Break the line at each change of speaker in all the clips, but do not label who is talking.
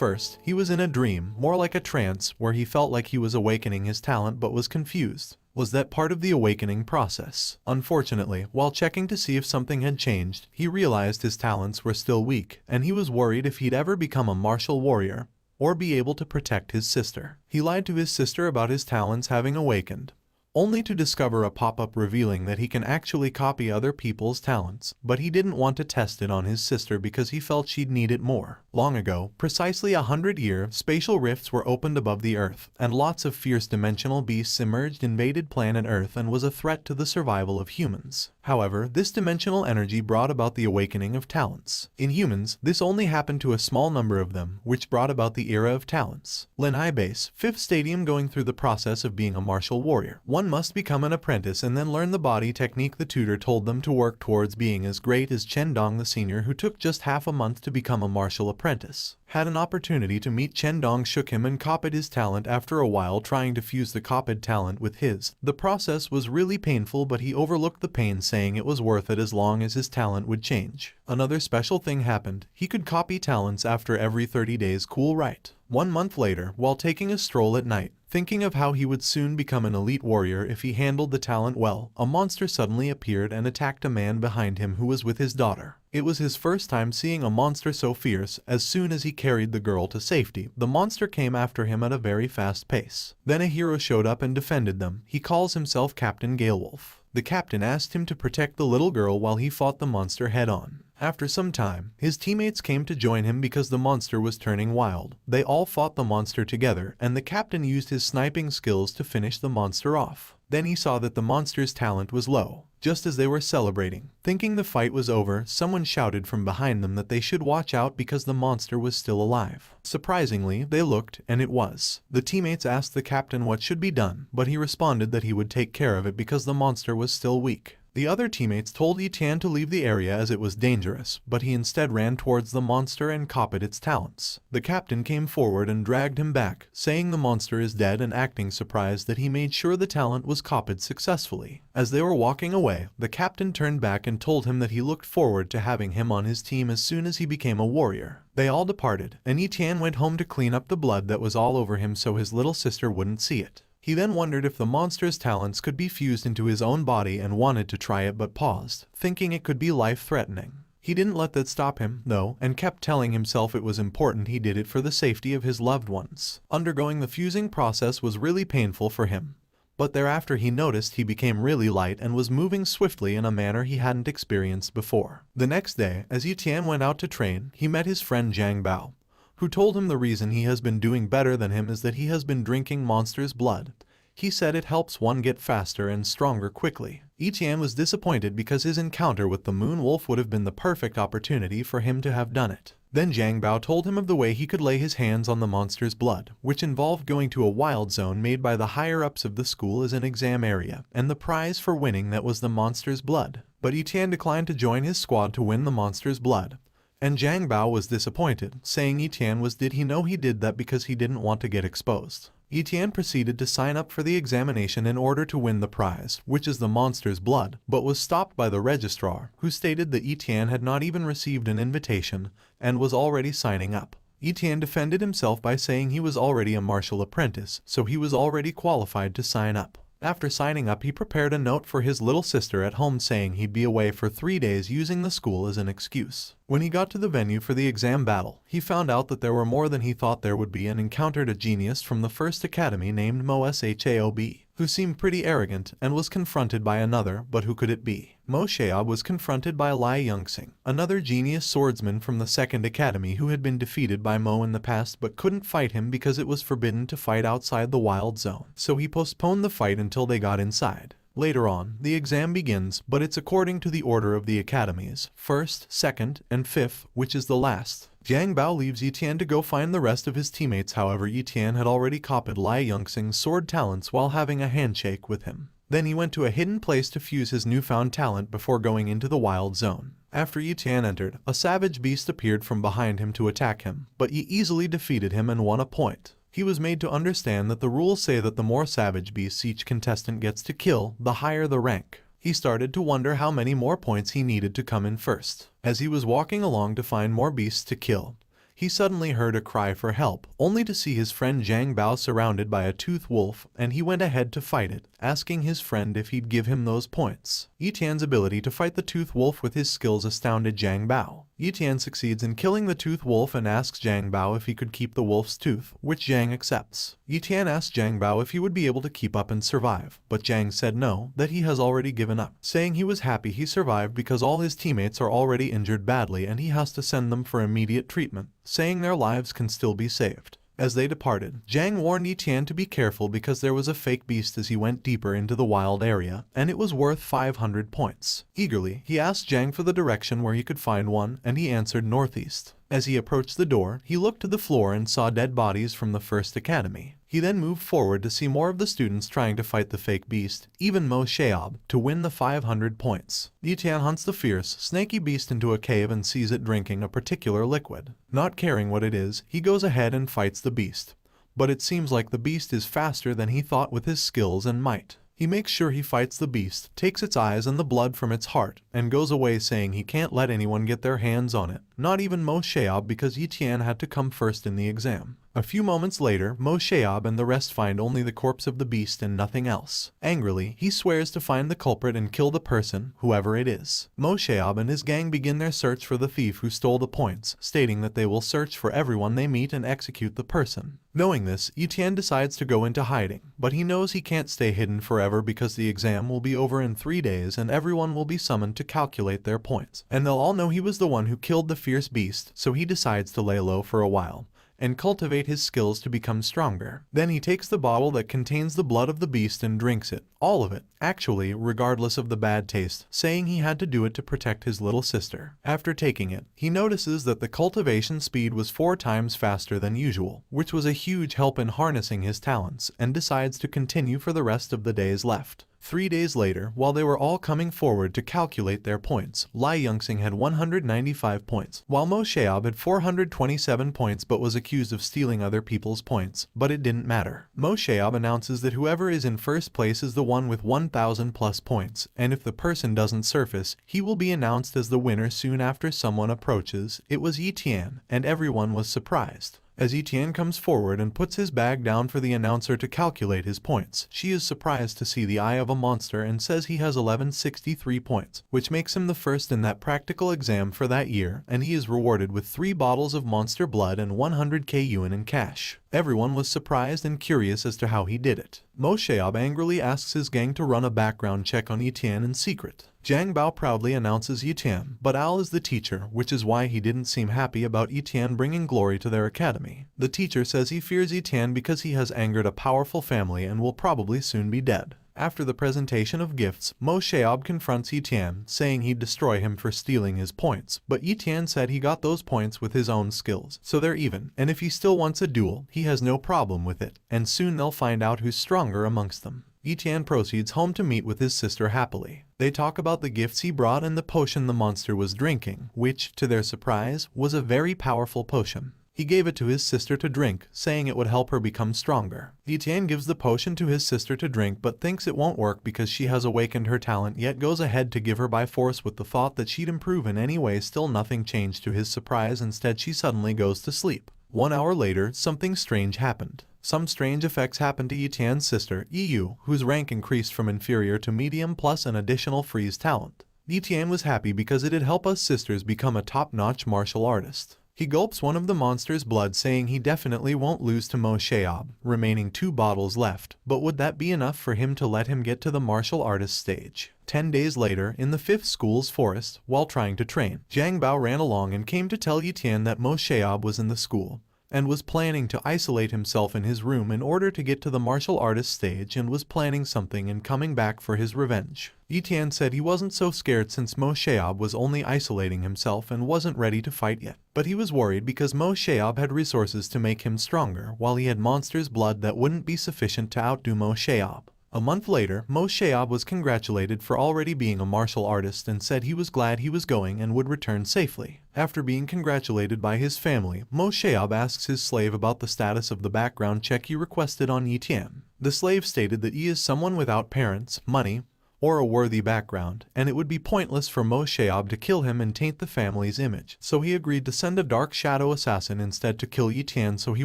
first, he was in a dream, more like a trance, where he felt like he was awakening his talent but was confused. Was that part of the awakening process? Unfortunately, while checking to see if something had changed, he realized his talents were still weak, and he was worried if he'd ever become a martial warrior, or be able to protect his sister. He lied to his sister about his talents having awakened, only to discover a pop-up revealing that he can actually copy other people's talents, but he didn't want to test it on his sister because he felt she'd need it more. Long ago, precisely 100-year, spatial rifts were opened above the Earth, and lots of fierce dimensional beasts emerged, invaded planet Earth, and was a threat to the survival of humans. However, this dimensional energy brought about the awakening of talents. In humans, this only happened to a small number of them, which brought about the era of talents. Lanhai Base, 5th Stadium. Going through the process of being a martial warrior, one must become an apprentice and then learn the body technique the tutor told them to work towards being as great as Chen Dong the senior, who took just half a month to become a martial apprentice. Had an opportunity to meet Chen Dong, shook him and copied his talent. After a while trying to fuse the copied talent with his, the process was really painful, but he overlooked the pain, saying it was worth it as long as his talent would change. Another special thing happened. He could copy talents after every 30 days. Cool, right? 1 month later, while taking a stroll at night, thinking of how he would soon become an elite warrior if he handled the talent well, a monster suddenly appeared and attacked a man behind him who was with his daughter. It was his first time seeing a monster so fierce. As soon as he carried the girl to safety, the monster came after him at a very fast pace. Then a hero showed up and defended them. He calls himself Captain Galewolf. The captain asked him to protect the little girl while he fought the monster head-on. After some time, his teammates came to join him because the monster was turning wild. They all fought the monster together, and the captain used his sniping skills to finish the monster off. Then he saw that the monster's talent was low. Just as they were celebrating, thinking the fight was over, someone shouted from behind them that they should watch out because the monster was still alive. Surprisingly, they looked, and it was. The teammates asked the captain what should be done, but he responded that he would take care of it because the monster was still weak. The other teammates told Yitan to leave the area as it was dangerous, but he instead ran towards the monster and copied its talents. The captain came forward and dragged him back, saying the monster is dead and acting surprised that he made sure the talent was copied successfully. As they were walking away, the captain turned back and told him that he looked forward to having him on his team as soon as he became a warrior. They all departed, and Yitan went home to clean up the blood that was all over him so his little sister wouldn't see it. He then wondered if the monster's talents could be fused into his own body and wanted to try it but paused, thinking it could be life-threatening. He didn't let that stop him, though, and kept telling himself it was important he did it for the safety of his loved ones. Undergoing the fusing process was really painful for him, but thereafter he noticed he became really light and was moving swiftly in a manner he hadn't experienced before. The next day, as Yitan went out to train, he met his friend Zhang Bao, who told him the reason he has been doing better than him is that he has been drinking monster's blood. He said it helps one get faster and stronger quickly. Yitan was disappointed because his encounter with the Moon Wolf would have been the perfect opportunity for him to have done it. Then Zhang Bao told him of the way he could lay his hands on the monster's blood, which involved going to a wild zone made by the higher-ups of the school as an exam area, and the prize for winning that was the monster's blood. But Yitan declined to join his squad to win the monster's blood, and Zhang Bao was disappointed, saying did he know he did that because he didn't want to get exposed. Yitan proceeded to sign up for the examination in order to win the prize, which is the monster's blood, but was stopped by the registrar, who stated that Yitan had not even received an invitation and was already signing up. Yitan defended himself by saying he was already a martial apprentice, so he was already qualified to sign up. After signing up, he prepared a note for his little sister at home saying he'd be away for 3 days using the school as an excuse. When he got to the venue for the exam battle, he found out that there were more than he thought there would be and encountered a genius from the first academy named Mo Shaob, who seemed pretty arrogant and was confronted by another, but who could it be? Mo Shaob was confronted by Lai Yongxing, another genius swordsman from the second academy who had been defeated by Mo in the past but couldn't fight him because it was forbidden to fight outside the wild zone. So he postponed the fight until they got inside. Later on, the exam begins, but it's according to the order of the academies, 1st, 2nd, and 5th, which is the last. Zhang Bao leaves Yitan to go find the rest of his teammates. However, Yitan had already copied Lai Yongxing's sword talents while having a handshake with him. Then he went to a hidden place to fuse his newfound talent before going into the wild zone. After Yitan entered, a savage beast appeared from behind him to attack him, but he easily defeated him and won a point. He was made to understand that the rules say that the more savage beasts each contestant gets to kill, the higher the rank. He started to wonder how many more points he needed to come in first. As he was walking along to find more beasts to kill, he suddenly heard a cry for help, only to see his friend Zhang Bao surrounded by a toothed wolf, and he went ahead to fight it, asking his friend if he'd give him those points. Yi Tian's ability to fight the toothed wolf with his skills astounded Zhang Bao. Yi Tian succeeds in killing the toothed wolf and asks Zhang Bao if he could keep the wolf's tooth, which Zhang accepts. Yi Tian asks Zhang Bao if he would be able to keep up and survive, but Zhang said no, that he has already given up, saying he was happy he survived because all his teammates are already injured badly and he has to send them for immediate treatment, saying their lives can still be saved. As they departed, Zhang warned Yi Tian to be careful because there was a fake beast as he went deeper into the wild area, and it was worth 500 points. Eagerly, he asked Zhang for the direction where he could find one, and he answered northeast. As he approached the door, he looked to the floor and saw dead bodies from the first academy. He then moved forward to see more of the students trying to fight the fake beast, even Mo Sheob, to win the 500 points. Yi Tian hunts the fierce, snaky beast into a cave and sees it drinking a particular liquid. Not caring what it is, he goes ahead and fights the beast. But it seems like the beast is faster than he thought with his skills and might. He makes sure he fights the beast, takes its eyes and the blood from its heart, and goes away saying he can't let anyone get their hands on it, not even Mo Sheob because Yi Tian had to come first in the exam. A few moments later, Mo Sheob and the rest find only the corpse of the beast and nothing else. Angrily, he swears to find the culprit and kill the person, whoever it is. Mo Sheob and his gang begin their search for the thief who stole the points, stating that they will search for everyone they meet and execute the person. Knowing this, Yi Tian decides to go into hiding, but he knows he can't stay hidden forever because the exam will be over in 3 days and everyone will be summoned to calculate their points. And they'll all know he was the one who killed the fierce beast, so he decides to lay low for a while and cultivate his skills to become stronger. Then he takes the bottle that contains the blood of the beast and drinks it, all of it, actually, regardless of the bad taste, saying he had to do it to protect his little sister. After taking it, he notices that the cultivation speed was 4 times faster than usual, which was a huge help in harnessing his talents, and decides to continue for the rest of the days left. 3 days later, while they were all coming forward to calculate their points, Lai Yongxing had 195 points, while Mo Sheob had 427 points but was accused of stealing other people's points, but it didn't matter. Mo Sheob announces that whoever is in first place is the one with 1,000 plus points, and if the person doesn't surface, he will be announced as the winner soon after someone approaches. It was Yi Tian, and everyone was surprised. As Yi Tian comes forward and puts his bag down for the announcer to calculate his points, she is surprised to see the eye of a monster and says he has 1163 points, which makes him the first in that practical exam for that year, and he is rewarded with 3 bottles of monster blood and 100k yuan in cash. Everyone was surprised and curious as to how he did it. Mo Sheob angrily asks his gang to run a background check on Yi Tian in secret. Zhang Bao proudly announces Yi Tian, but Al is the teacher, which is why he didn't seem happy about Yi Tian bringing glory to their academy. The teacher says he fears Yi Tian because he has angered a powerful family and will probably soon be dead. After the presentation of gifts, Mo Sheob confronts Yi Tian, saying he'd destroy him for stealing his points, but Yi Tian said he got those points with his own skills, so they're even, and if he still wants a duel, he has no problem with it, and soon they'll find out who's stronger amongst them. Yi Tian proceeds home to meet with his sister happily. They talk about the gifts he brought and the potion the monster was drinking, which, to their surprise, was a very powerful potion. He gave it to his sister to drink, saying it would help her become stronger. Yi Tian gives the potion to his sister to drink but thinks it won't work because she has awakened her talent, yet goes ahead to give her by force with the thought that she'd improve in any way. Still nothing changed to his surprise. Instead, she suddenly goes to sleep. 1 hour later, something strange happened. Some strange effects happened to Yi Tian's sister, Yu, whose rank increased from inferior to medium plus an additional freeze talent. Yi Tian was happy because it'd help us sisters become a top-notch martial artist. He gulps one of the monster's blood, saying he definitely won't lose to Mo Sheob, remaining 2 bottles left, but would that be enough for him to let him get to the martial artist stage? 10 days later, in the 5th school's forest, while trying to train, Zhang Bao ran along and came to tell Yi Tian that Mo Sheob was in the school, and was planning to isolate himself in his room in order to get to the martial artist stage, and was planning something and coming back for his revenge. Yi Tian said he wasn't so scared since Mo Sheob was only isolating himself and wasn't ready to fight yet. But he was worried because Mo Sheob had resources to make him stronger, while he had monster's blood that wouldn't be sufficient to outdo Mo Sheob. A month later, Mo Sheob was congratulated for already being a martial artist and said he was glad he was going and would return safely. After being congratulated by his family, Mo Sheob asks his slave about the status of the background check he requested on Yi Tian. The slave stated that he is someone without parents, money, or a worthy background, and it would be pointless for Mo Sheob to kill him and taint the family's image. So he agreed to send a dark shadow assassin instead to kill Yi Tian so he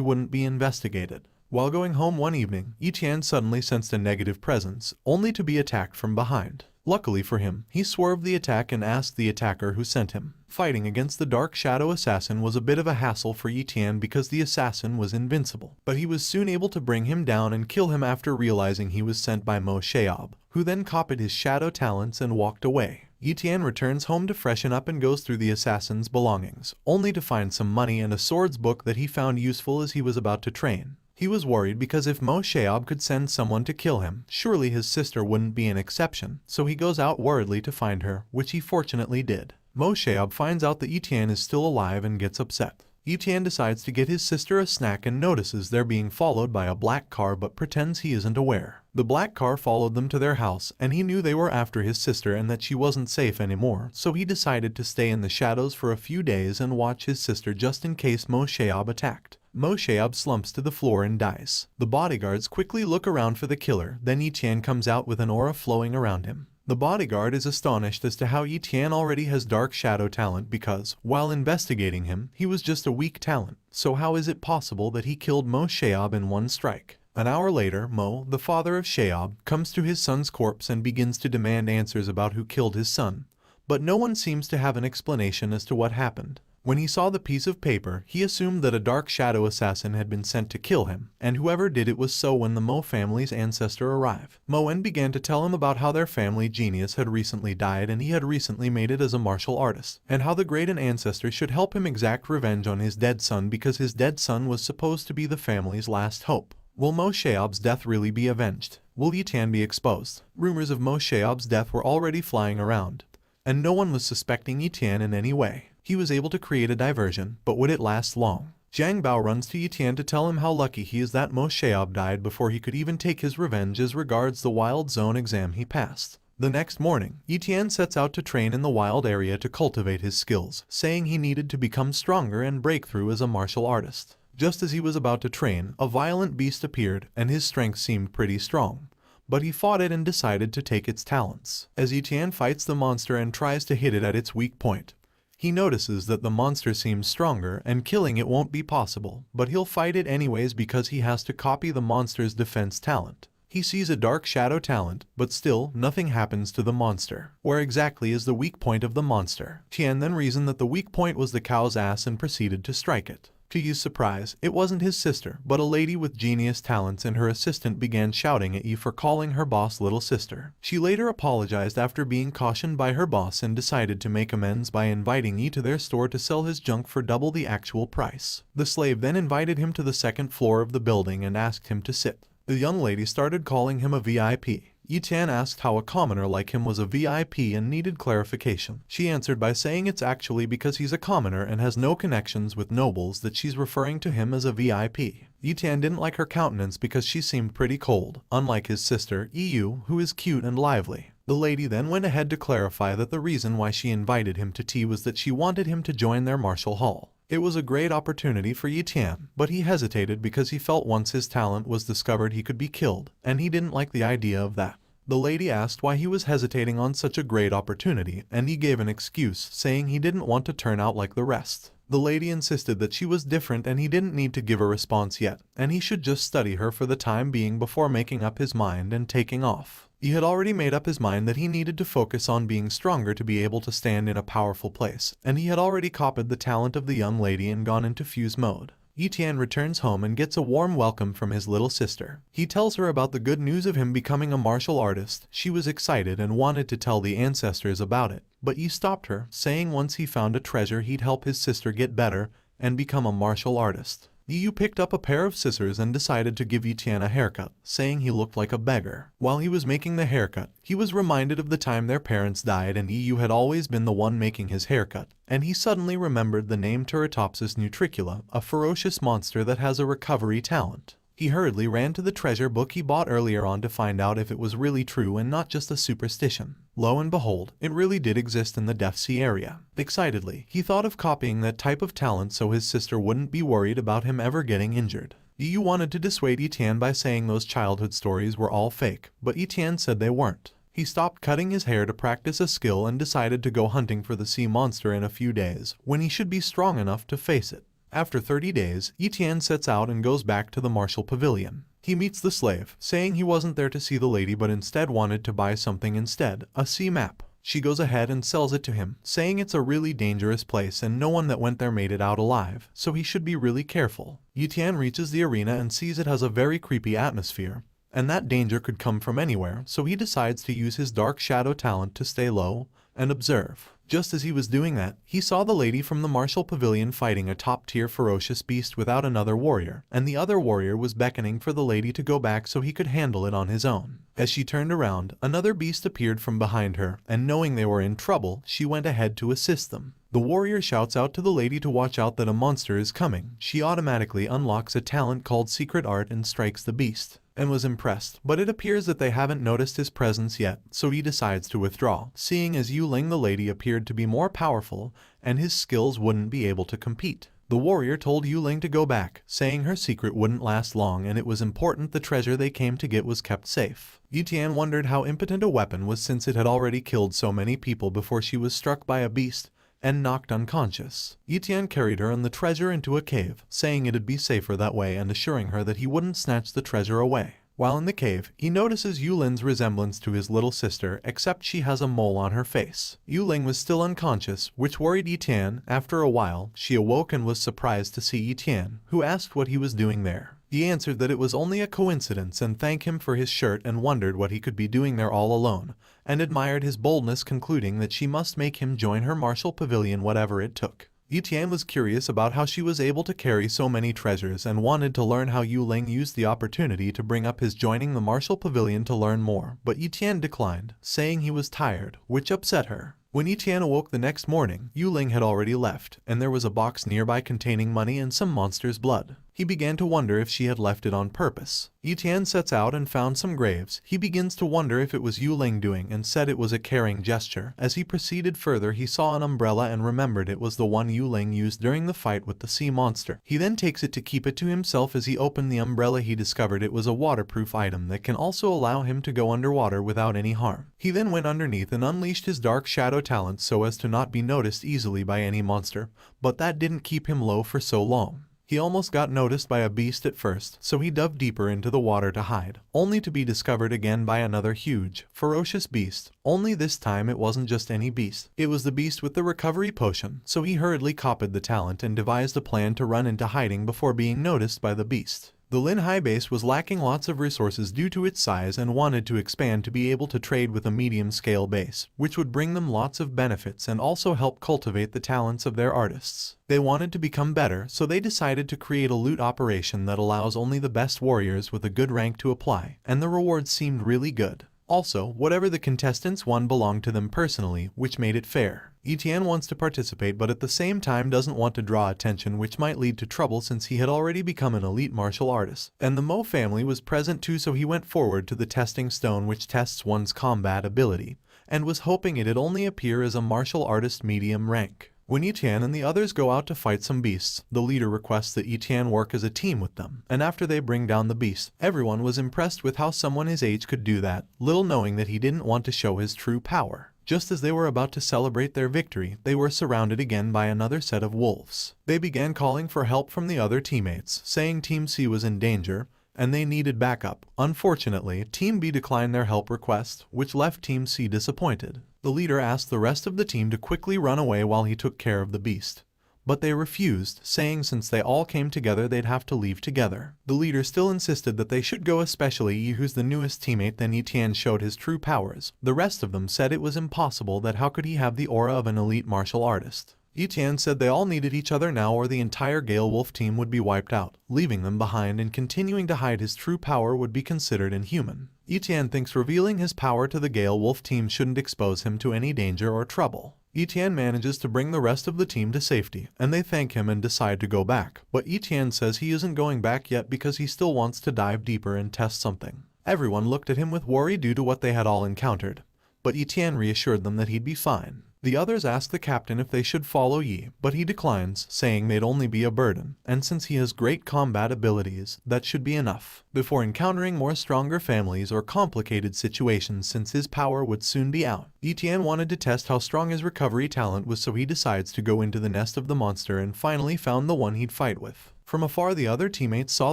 wouldn't be investigated. While going home one evening, Yi Tian suddenly sensed a negative presence, only to be attacked from behind. Luckily for him, he swerved the attack and asked the attacker who sent him. Fighting against the Dark Shadow Assassin was a bit of a hassle for Yi Tian because the assassin was invincible, but he was soon able to bring him down and kill him after realizing he was sent by Mo Sheob, who then copied his shadow talents and walked away. Yi Tian returns home to freshen up and goes through the assassin's belongings, only to find some money and a swords book that he found useful as he was about to train. He was worried because if Mo Sheob could send someone to kill him, surely his sister wouldn't be an exception, so he goes out worriedly to find her, which he fortunately did. Mo Sheob finds out that Yi Tian is still alive and gets upset. Yi Tian decides to get his sister a snack and notices they're being followed by a black car but pretends he isn't aware. The black car followed them to their house and he knew they were after his sister and that she wasn't safe anymore, so he decided to stay in the shadows for a few days and watch his sister just in case Mo Sheob attacked. Mo Sheob slumps to the floor and dies. The bodyguards quickly look around for the killer, then Yi Tian comes out with an aura flowing around him. The bodyguard is astonished as to how Yi Tian already has dark shadow talent because, while investigating him, he was just a weak talent. So how is it possible that he killed Mo Sheob in one strike? An hour later, Mo, the father of Sheob, comes to his son's corpse and begins to demand answers about who killed his son. But no one seems to have an explanation as to what happened. When he saw the piece of paper, he assumed that a dark shadow assassin had been sent to kill him, and whoever did it was so when the Mo family's ancestor arrived. Moen began to tell him about how their family genius had recently died and he had recently made it as a martial artist, and how the great ancestor should help him exact revenge on his dead son because his dead son was supposed to be the family's last hope. Will Mo Sheob's death really be avenged? Will Yi Tian be exposed? Rumors of Mo Sheob's death were already flying around, and no one was suspecting Yi Tian in any way. He was able to create a diversion, but would it last long? Zhang Bao runs to Yi Tian to tell him how lucky he is that Mo Sheob died before he could even take his revenge as regards the Wild Zone exam he passed. The next morning, Yi Tian sets out to train in the wild area to cultivate his skills, saying he needed to become stronger and break through as a martial artist. Just as he was about to train, a violent beast appeared, and his strength seemed pretty strong. But he fought it and decided to take its talents. As Yi Tian fights the monster and tries to hit it at its weak point, he notices that the monster seems stronger and killing it won't be possible, but he'll fight it anyways because he has to copy the monster's defense talent. He sees a dark shadow talent, but still, nothing happens to the monster. Where exactly is the weak point of the monster? Tian then reasoned that the weak point was the cow's ass and proceeded to strike it. To his surprise, it wasn't his sister, but a lady with genius talents, and her assistant began shouting at Yi for calling her boss little sister. She later apologized after being cautioned by her boss and decided to make amends by inviting Yi to their store to sell his junk for double the actual price. The slave then invited him to the second floor of the building and asked him to sit. The young lady started calling him a VIP. Yi Tian asked how a commoner like him was a VIP and needed clarification. She answered by saying it's actually because he's a commoner and has no connections with nobles that she's referring to him as a VIP. Yi Tian didn't like her countenance because she seemed pretty cold, unlike his sister, Yu, who is cute and lively. The lady then went ahead to clarify that the reason why she invited him to tea was that she wanted him to join their martial hall. It was a great opportunity for Yi Tian, but he hesitated because he felt once his talent was discovered he could be killed, and he didn't like the idea of that. The lady asked why he was hesitating on such a great opportunity, and he gave an excuse, saying he didn't want to turn out like the rest. The lady insisted that she was different and he didn't need to give a response yet, and he should just study her for the time being before making up his mind and taking off. He had already made up his mind that he needed to focus on being stronger to be able to stand in a powerful place, and he had already copied the talent of the young lady and gone into fuse mode. Yi Tian returns home and gets a warm welcome from his little sister. He tells her about the good news of him becoming a martial artist. She was excited and wanted to tell the ancestors about it, but Yi stopped her, saying once he found a treasure he'd help his sister get better and become a martial artist. Yu picked up a pair of scissors and decided to give Yi Tian a haircut, saying he looked like a beggar. While he was making the haircut, he was reminded of the time their parents died and Yu had always been the one making his haircut, and he suddenly remembered the name Teratopsis nutricula, a ferocious monster that has a recovery talent. He hurriedly ran to the treasure book he bought earlier on to find out if it was really true and not just a superstition. Lo and behold, it really did exist in the Death Sea area. Excitedly, he thought of copying that type of talent so his sister wouldn't be worried about him ever getting injured. Yu wanted to dissuade Yi Tian by saying those childhood stories were all fake, but Yi Tian said they weren't. He stopped cutting his hair to practice a skill and decided to go hunting for the sea monster in a few days, when he should be strong enough to face it. After 30 days, Etienne sets out and goes back to the martial pavilion. He meets the slave, saying he wasn't there to see the lady but instead wanted to buy something instead, a sea map. She goes ahead and sells it to him, saying it's a really dangerous place and no one that went there made it out alive, so he should be really careful. Etienne reaches the arena and sees it has a very creepy atmosphere, and that danger could come from anywhere, so he decides to use his dark shadow talent to stay low and observe. Just as he was doing that, he saw the lady from the martial pavilion fighting a top-tier ferocious beast without another warrior, and the other warrior was beckoning for the lady to go back so he could handle it on his own. As she turned around, another beast appeared from behind her, and knowing they were in trouble, she went ahead to assist them. The warrior shouts out to the lady to watch out that a monster is coming. She automatically unlocks a talent called Secret Art and strikes the beast, and was impressed, but it appears that they haven't noticed his presence yet, so he decides to withdraw, seeing as Yu Ling the lady appeared to be more powerful, and his skills wouldn't be able to compete. The warrior told Yu Ling to go back, saying her secret wouldn't last long and it was important the treasure they came to get was kept safe. Etienne wondered how impotent a weapon was since it had already killed so many people before she was struck by a beast and knocked unconscious. Etienne carried her and the treasure into a cave, saying it'd be safer that way and assuring her that he wouldn't snatch the treasure away. While in the cave, he notices Yulin's resemblance to his little sister, except she has a mole on her face. Yuling was still unconscious, which worried Etienne. After a while, she awoke and was surprised to see Etienne, who asked what he was doing there. He answered that it was only a coincidence and thanked him for his shirt and wondered what he could be doing there all alone, and admired his boldness, concluding that she must make him join her martial pavilion whatever it took. Etienne was curious about how she was able to carry so many treasures and wanted to learn how Yu Ling used the opportunity to bring up his joining the martial pavilion to learn more, but Etienne declined, saying he was tired, which upset her. When Etienne awoke the next morning, Yu Ling had already left, and there was a box nearby containing money and some monster's blood. He began to wonder if she had left it on purpose. Etienne sets out and found some graves. He begins to wonder if it was Yu Ling doing and said it was a caring gesture. As he proceeded further, he saw an umbrella and remembered it was the one Yu Ling used during the fight with the sea monster. He then takes it to keep it to himself. As he opened the umbrella, he discovered it was a waterproof item that can also allow him to go underwater without any harm. He then went underneath and unleashed his dark shadow talent so as to not be noticed easily by any monster, but that didn't keep him low for so long. He almost got noticed by a beast at first, so he dove deeper into the water to hide, only to be discovered again by another huge, ferocious beast. Only this time it wasn't just any beast. It was the beast with the recovery potion, so he hurriedly copied the talent and devised a plan to run into hiding before being noticed by the beast. The Linhai base was lacking lots of resources due to its size and wanted to expand to be able to trade with a medium-scale base, which would bring them lots of benefits and also help cultivate the talents of their artists. They wanted to become better, so they decided to create a loot operation that allows only the best warriors with a good rank to apply, and the rewards seemed really good. Also, whatever the contestants won belonged to them personally, which made it fair. Etienne wants to participate but at the same time doesn't want to draw attention, which might lead to trouble since he had already become an elite martial artist. And the Mo family was present too, so he went forward to the testing stone which tests one's combat ability, and was hoping it'd only appear as a martial artist medium rank. When Etienne and the others go out to fight some beasts, the leader requests that Etienne work as a team with them, and after they bring down the beast, everyone was impressed with how someone his age could do that, little knowing that he didn't want to show his true power. Just as they were about to celebrate their victory, they were surrounded again by another set of wolves. They began calling for help from the other teammates, saying Team C was in danger, and they needed backup. Unfortunately, Team B declined their help request, which left Team C disappointed. The leader asked the rest of the team to quickly run away while he took care of the beast, but they refused, saying since they all came together they'd have to leave together. The leader still insisted that they should go, especially Yi, who's the newest teammate. Then Etienne showed his true powers. The rest of them said it was impossible, that how could he have the aura of an elite martial artist. Etienne said they all needed each other now or the entire Gale Wolf team would be wiped out, leaving them behind, and continuing to hide his true power would be considered inhuman. Etienne thinks revealing his power to the Gale Wolf team shouldn't expose him to any danger or trouble. Etienne manages to bring the rest of the team to safety, and they thank him and decide to go back. But Etienne says he isn't going back yet because he still wants to dive deeper and test something. Everyone looked at him with worry due to what they had all encountered, but Etienne reassured them that he'd be fine. The others ask the captain if they should follow Yi, but he declines, saying they'd only be a burden, and since he has great combat abilities, that should be enough, before encountering more stronger families or complicated situations since his power would soon be out. Etienne wanted to test how strong his recovery talent was, so he decides to go into the nest of the monster and finally found the one he'd fight with. From afar, the other teammates saw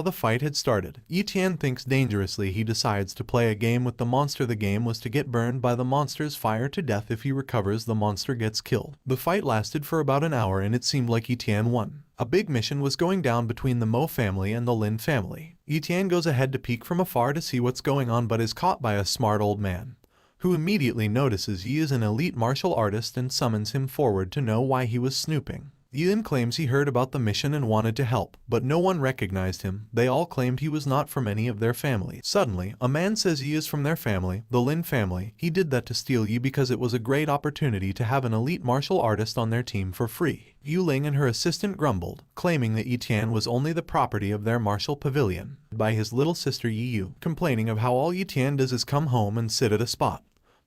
the fight had started. Etienne thinks dangerously. He decides to play a game with the monster. The game was to get burned by the monster's fire to death. If he recovers, the monster gets killed. The fight lasted for about an hour and it seemed like Etienne won. A big mission was going down between the Mo family and the Lin family. Etienne goes ahead to peek from afar to see what's going on, but is caught by a smart old man, who immediately notices Yi is an elite martial artist and summons him forward to know why he was snooping. Yi then claims he heard about the mission and wanted to help, but no one recognized him. They all claimed he was not from any of their family. Suddenly, a man says Yi is from their family, the Lin family. He did that to steal Yi because it was a great opportunity to have an elite martial artist on their team for free. Yu Ling and her assistant grumbled, claiming that Etienne was only the property of their martial pavilion, by his little sister Yi Yu, complaining of how all Etienne does is come home and sit at a spot.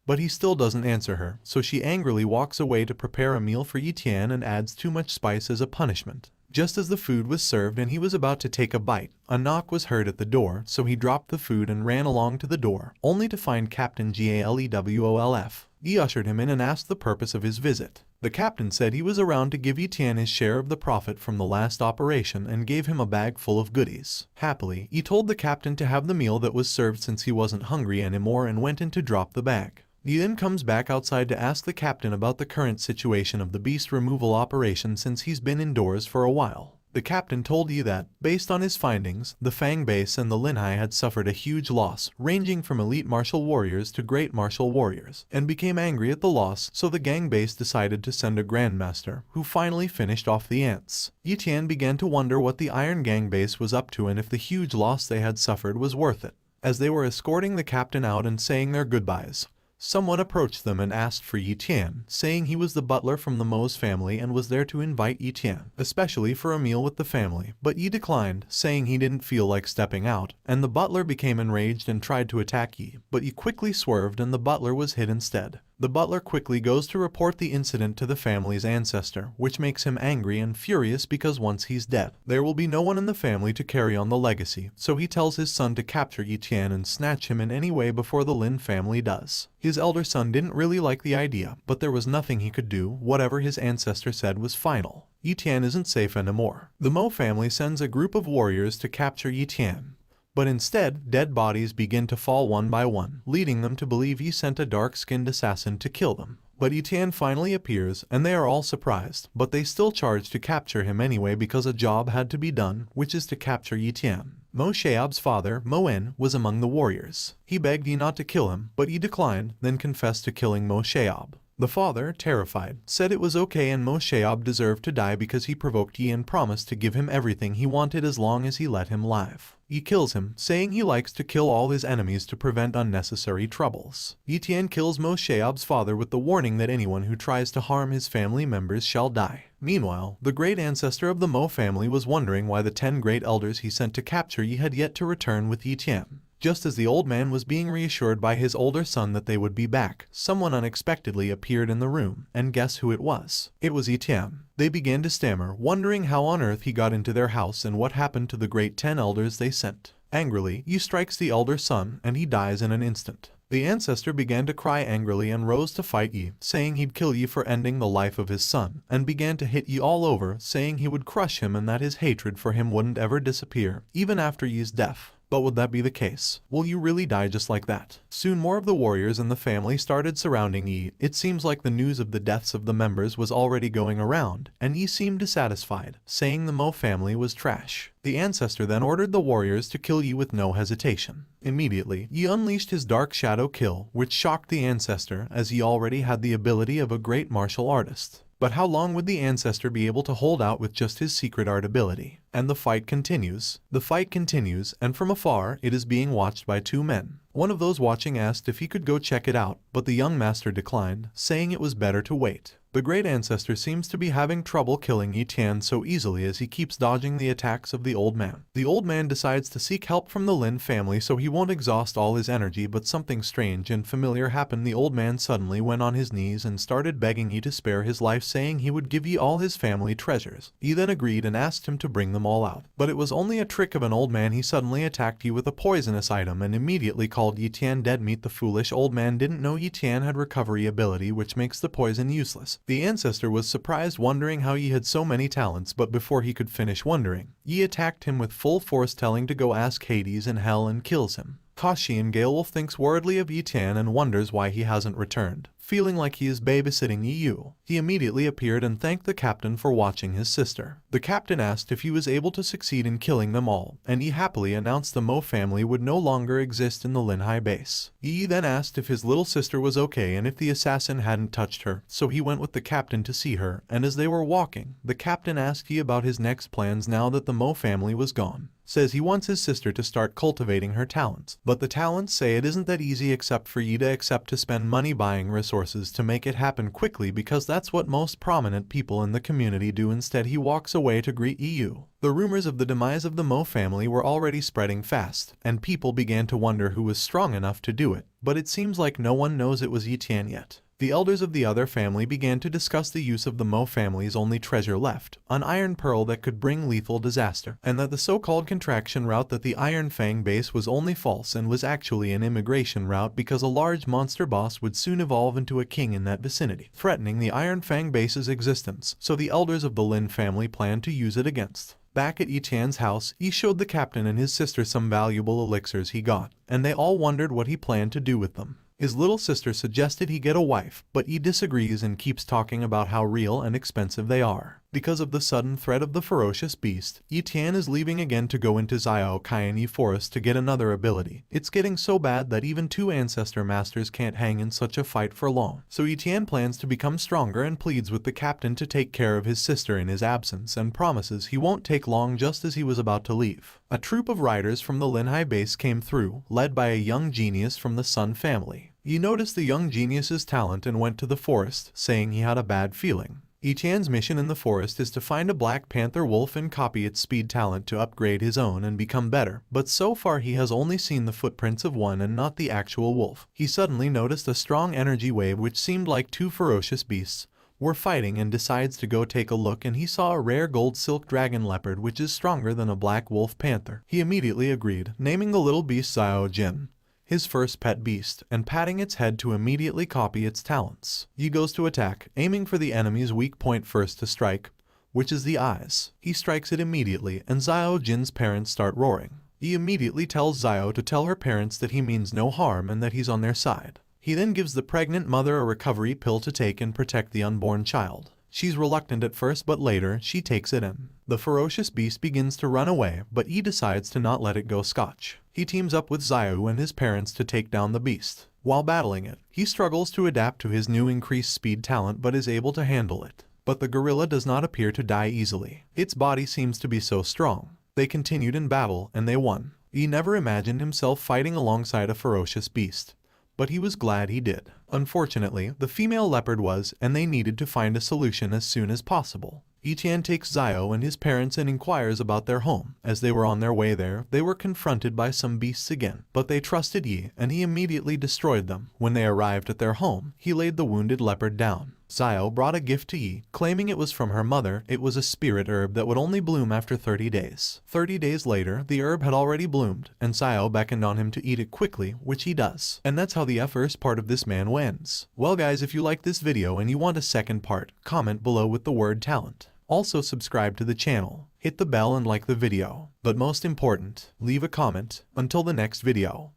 But he still doesn't answer her, so she angrily walks away to prepare a meal for Etienne and adds too much spice as a punishment. Just as the food was served and he was about to take a bite, a knock was heard at the door, so he dropped the food and ran along to the door, only to find Captain Galewolf. He ushered him in and asked the purpose of his visit. The captain said he was around to give Etienne his share of the profit from the last operation and gave him a bag full of goodies. Happily, he told the captain to have the meal that was served since he wasn't hungry anymore and went in to drop the bag. He then comes back outside to ask the captain about the current situation of the beast removal operation since he's been indoors for a while. The captain told Yi that, based on his findings, the Fang base and the Linhai had suffered a huge loss, ranging from elite martial warriors to great martial warriors, and became angry at the loss, so the gang base decided to send a grandmaster, who finally finished off the ants. Etienne began to wonder what the Iron Gang base was up to and if the huge loss they had suffered was worth it. As they were escorting the captain out and saying their goodbyes, someone approached them and asked for Etienne, saying he was the butler from the Mo's family and was there to invite Etienne, especially for a meal with the family, but Yi declined, saying he didn't feel like stepping out, and the butler became enraged and tried to attack Yi, but Yi quickly swerved and the butler was hit instead. The butler quickly goes to report the incident to the family's ancestor, which makes him angry and furious because once he's dead, there will be no one in the family to carry on the legacy, so he tells his son to capture Etienne and snatch him in any way before the Lin family does. His elder son didn't really like the idea, but there was nothing he could do. Whatever his ancestor said was final. Etienne isn't safe anymore. The Mo family sends a group of warriors to capture Etienne, but instead, dead bodies begin to fall one by one, leading them to believe he sent a dark-skinned assassin to kill them. But Etienne finally appears, and they are all surprised, but they still charge to capture him anyway because a job had to be done, which is to capture Etienne. Mo Sheob's father, Mo En, was among the warriors. He begged Yi not to kill him, but Yi declined, then confessed to killing Mo Sheob. The father, terrified, said it was okay and Mo Sheob deserved to die because he provoked Yi and promised to give him everything he wanted as long as he let him live. Yi kills him, saying he likes to kill all his enemies to prevent unnecessary troubles. Etienne kills Mo Sheob's father with the warning that anyone who tries to harm his family members shall die. Meanwhile, the great ancestor of the Mo family was wondering why the 10 great elders he sent to capture Yi had yet to return with Etienne. Just as the old man was being reassured by his older son that they would be back, someone unexpectedly appeared in the room, and guess who it was? It was Etienne. They began to stammer, wondering how on earth he got into their house and what happened to the great 10 elders they sent. Angrily, Yi strikes the elder son, and he dies in an instant. The ancestor began to cry angrily and rose to fight Yi, saying he'd kill Yi for ending the life of his son, and began to hit Yi all over, saying he would crush him and that his hatred for him wouldn't ever disappear, even after Yi's death. But would that be the case? Will you really die just like that? Soon more of the warriors and the family started surrounding Yi. It seems like the news of the deaths of the members was already going around, and Yi seemed dissatisfied, saying the Mo family was trash. The ancestor then ordered the warriors to kill Yi with no hesitation. Immediately, Yi unleashed his dark shadow kill, which shocked the ancestor as he already had the ability of a great martial artist. But how long would the ancestor be able to hold out with just his secret art ability? And the fight continues. The fight continues, and from afar, it is being watched by 2 men. One of those watching asked if he could go check it out, but the young master declined, saying it was better to wait. The great ancestor seems to be having trouble killing Yi Tian so easily as he keeps dodging the attacks of the old man. The old man decides to seek help from the Lin family so he won't exhaust all his energy, but something strange and familiar happened. The old man suddenly went on his knees and started begging Yi to spare his life, saying he would give Yi all his family treasures. Yi then agreed and asked him to bring them all out. But it was only a trick of an old man. He suddenly attacked Yi with a poisonous item and immediately called Yi Tian dead meat. The foolish old man didn't know Yi Tian had recovery ability, which makes the poison useless. The ancestor was surprised, wondering how Yi had so many talents, but before he could finish wondering, Yi attacked him with full force, telling to go ask Hades in hell, and kills him. Kashin Galewolf thinks worriedly of Yi Tian and wonders why he hasn't returned. Feeling like he is babysitting Yi Yu, he immediately appeared and thanked the captain for watching his sister. The captain asked if he was able to succeed in killing them all, and Yi happily announced the Mo family would no longer exist in the Linhai base. Yi then asked if his little sister was okay and if the assassin hadn't touched her, so he went with the captain to see her, and as they were walking, the captain asked Yi about his next plans now that the Mo family was gone. Says he wants his sister to start cultivating her talents, but the talents say it isn't that easy except for Yi to accept to spend money buying resources to make it happen quickly, because that's what most prominent people in the community do. Instead, he walks away to greet Yu. The rumors of the demise of the Mo family were already spreading fast, and people began to wonder who was strong enough to do it, but it seems like no one knows it was Yi Tian yet. The elders of the other family began to discuss the use of the Mo family's only treasure left, an iron pearl that could bring lethal disaster, and that the so-called contraction route that the Iron Fang base was only false and was actually an immigration route, because a large monster boss would soon evolve into a king in that vicinity, threatening the Iron Fang base's existence, so the elders of the Lin family planned to use it against. Back at Yi Tian's house, Yi showed the captain and his sister some valuable elixirs he got, and they all wondered what he planned to do with them. His little sister suggested he get a wife, but Yi disagrees and keeps talking about how real and expensive they are. Because of the sudden threat of the ferocious beast, Yi Tian is leaving again to go into Xiao Kaianyi Forest to get another ability. It's getting so bad that even two ancestor masters can't hang in such a fight for long. So Yi Tian plans to become stronger and pleads with the captain to take care of his sister in his absence, and promises he won't take long. Just as he was about to leave, a troop of riders from the Linhai base came through, led by a young genius from the Sun family. Yi noticed the young genius's talent and went to the forest, saying he had a bad feeling. Yi Tian's mission in the forest is to find a Black Panther wolf and copy its speed talent to upgrade his own and become better, but so far he has only seen the footprints of one and not the actual wolf. He suddenly noticed a strong energy wave which seemed like two ferocious beasts were fighting, and decides to go take a look, and he saw a rare gold silk dragon leopard which is stronger than a black wolf panther. He immediately agreed, naming the little beast Xiao Jin, his first pet beast, and patting its head to immediately copy its talents. Yi goes to attack, aiming for the enemy's weak point first to strike, which is the eyes. He strikes it immediately, and Xiao Jin's parents start roaring. Yi immediately tells Xiao to tell her parents that he means no harm and that he's on their side. He then gives the pregnant mother a recovery pill to take and protect the unborn child. She's reluctant at first, but later she takes it in. The ferocious beast begins to run away, but Yi decides to not let it go scotch. He teams up with Xiao and his parents to take down the beast. While battling it, he struggles to adapt to his new increased speed talent but is able to handle it. But the gorilla does not appear to die easily. Its body seems to be so strong. They continued in battle and they won. Yi never imagined himself fighting alongside a ferocious beast, but he was glad he did. Unfortunately, the female leopard was, and they needed to find a solution as soon as possible. Yi Tian takes Xiao and his parents and inquires about their home. As they were on their way there, they were confronted by some beasts again, but they trusted Yi, and he immediately destroyed them. When they arrived at their home, he laid the wounded leopard down. Xiao brought a gift to Yi, claiming it was from her mother. It was a spirit herb that would only bloom after 30 days. 30 days later, the herb had already bloomed, and Xiao beckoned on him to eat it quickly, which he does. And that's how the first part of this MANHWA ends. Well guys, if you like this video and you want a second part, comment below with the word talent. Also subscribe to the channel, hit the bell and like the video. But most important, leave a comment. Until the next video.